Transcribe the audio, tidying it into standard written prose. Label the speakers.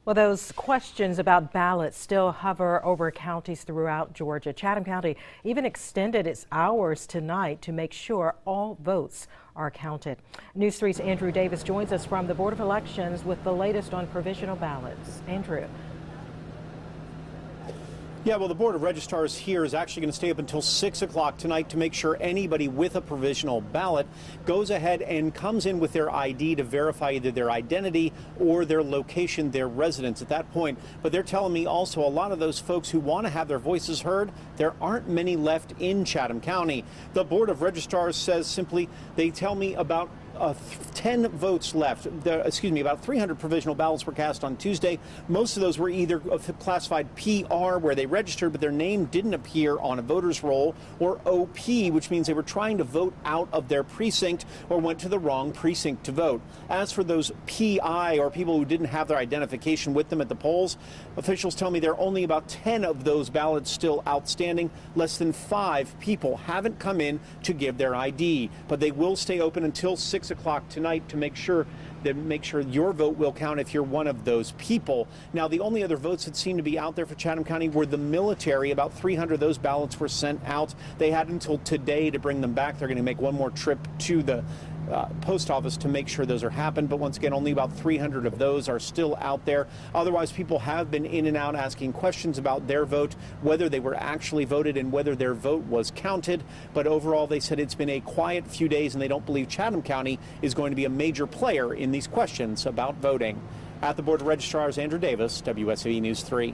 Speaker 1: Well, those questions about ballots still hover over counties throughout Georgia. Chatham County even extended its hours tonight to make sure all votes are counted. News 3's Andrew Davis joins us from the Board of Elections with the latest on provisional ballots. Andrew.
Speaker 2: Yeah, well, the Board of Registrars here is actually going to stay up until 6 o'clock tonight to make sure anybody with a provisional ballot goes ahead and comes in with their ID to verify either their identity or their location, their residence at that point. But they're telling me also a lot of those folks who want to have their voices heard, there aren't many left in Chatham County. The Board of Registrars says simply, they tell me about 10 votes left. About 300 provisional ballots were cast on Tuesday. Most of those were either classified PR, where they registered but their name didn't appear on a voter's roll, or OP, which means they were trying to vote out of their precinct or went to the wrong precinct to vote. As for those PI, or people who didn't have their identification with them at the polls, officials tell me there are only about 10 of those ballots still outstanding. Less than 5 people haven't come in to give their ID, but they will stay open until 6 o'clock tonight to make sure your vote will count if you're one of those people. Now, the only other votes that seem to be out there for Chatham County were the military. About 300 of those ballots were sent out. They had until today to bring them back. They're going to make one more trip to the post office to make sure those are happened. But once again, only about 300 of those are still out there. Otherwise, people have been in and out asking questions about their vote, whether they were actually voted and whether their vote was counted. But overall, they said it's been a quiet few days and they don't believe Chatham County is going to be a major player in these questions about voting. At the Board of Registrars, Andrew Davis, WSOE News 3.